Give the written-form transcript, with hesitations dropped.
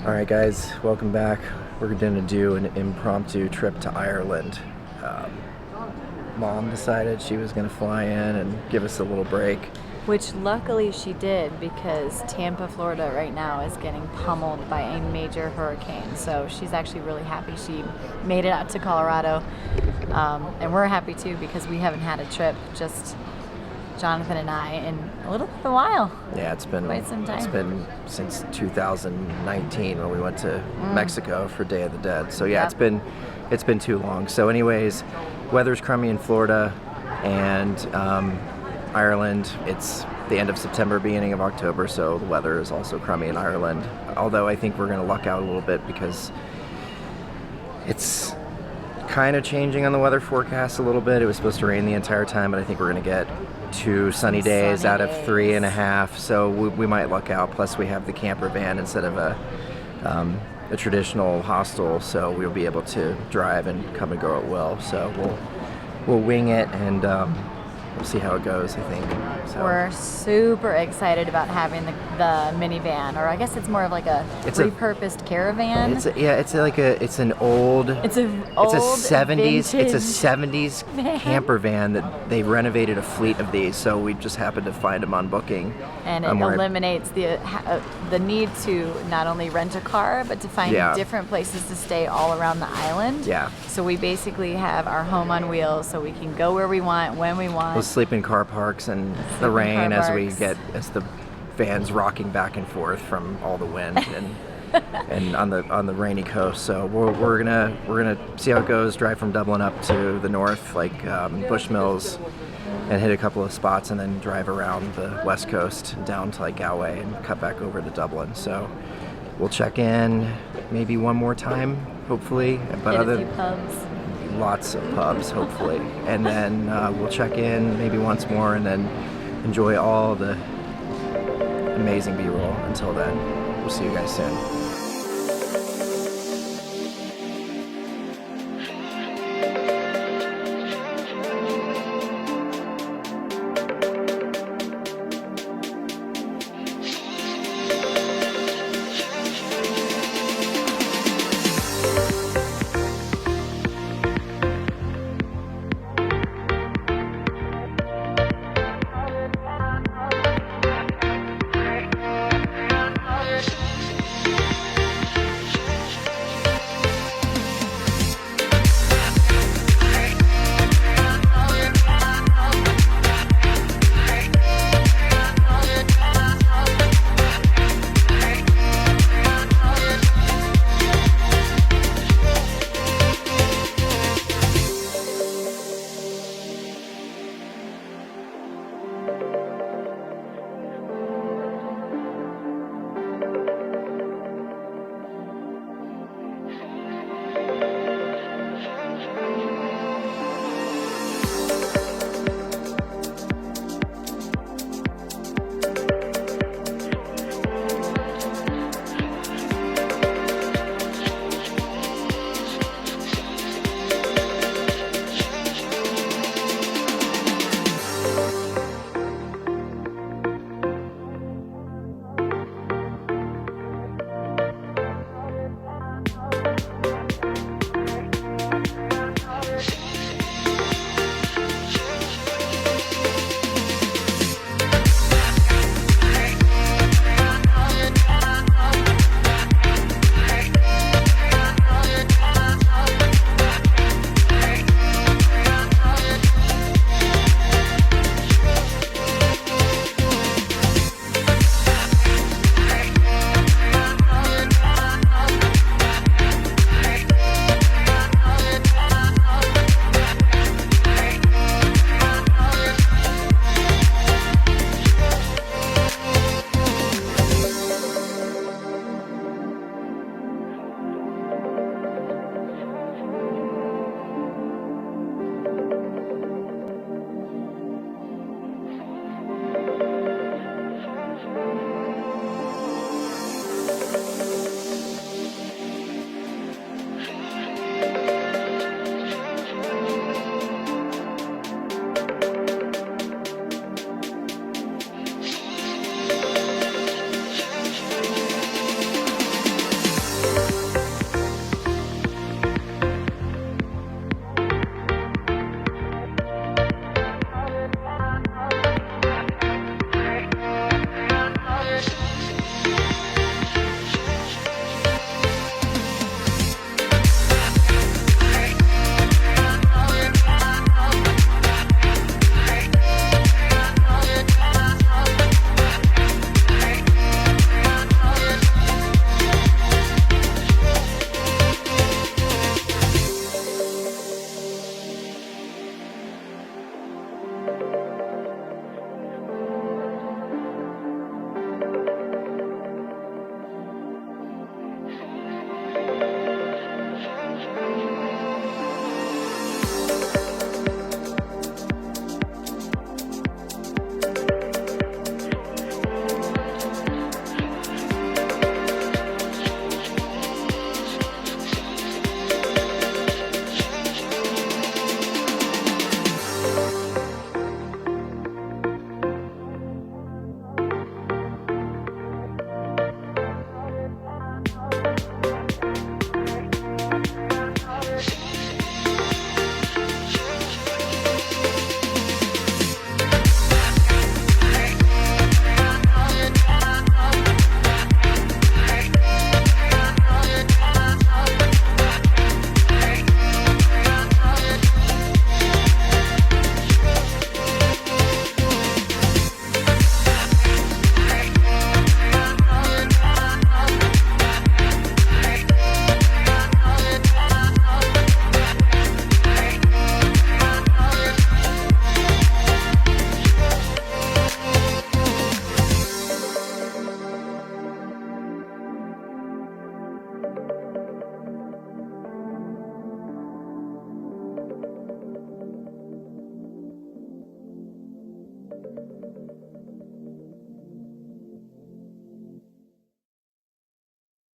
All right, guys, welcome back. We're going to do an impromptu trip to Ireland. Um, Mom decided she was going to fly in and give us a little break. Which luckily she did, because Tampa, Florida right now is getting pummeled by a major hurricane. So she's actually really happy she made it out to Colorado. And we're happy too, because we haven't had a trip, just Jonathan and I, in a little bit of a while. Yeah, it's been Quite some time. It's been since 2019 when we went to Mexico for Day of the Dead. So yeah, Yep. it's been too long. So anyways, weather's crummy in Florida and Ireland. It's the end of September, beginning of October, so the weather is also crummy in Ireland. Although I think we're going to luck out a little bit because it's kind of changing on the weather forecast a little bit. It was supposed to rain the entire time, but I think we're going to get 2 sunny days Sunny out of days. 3.5. So we might luck out. Plus, we have the camper van instead of a traditional hostel, so we'll be able to drive and come and go at will. So we'll wing it and we'll see how it goes, I think. So We're super excited about having the minivan, or I guess it's more of like a It's a- repurposed caravan. it's an old It's a it's a old 70s it's a vintage 70s van. camper van that they renovated a fleet of these, so we just happened to find them on booking. And it We're- eliminates the need to not only rent a car, but to find Yeah. different places to stay all around the island. Yeah. So we basically have our home on wheels, so we can go where we want, when we want. We'll sleep in car parks and the Sleep in rain car parks. as the van's rocking back and forth from all the wind and and on the rainy coast. So we're gonna see how it goes. Drive from Dublin up to the north, like Bushmills, and hit a couple of spots, and then drive around the west coast down to like Galway and cut back over to Dublin. So we'll check in maybe one more time, hopefully. But Hit other a few pubs. lots of pubs, hopefully, and then we'll check in maybe once more, and then enjoy all the amazing B-roll. Until then, we'll see you guys soon.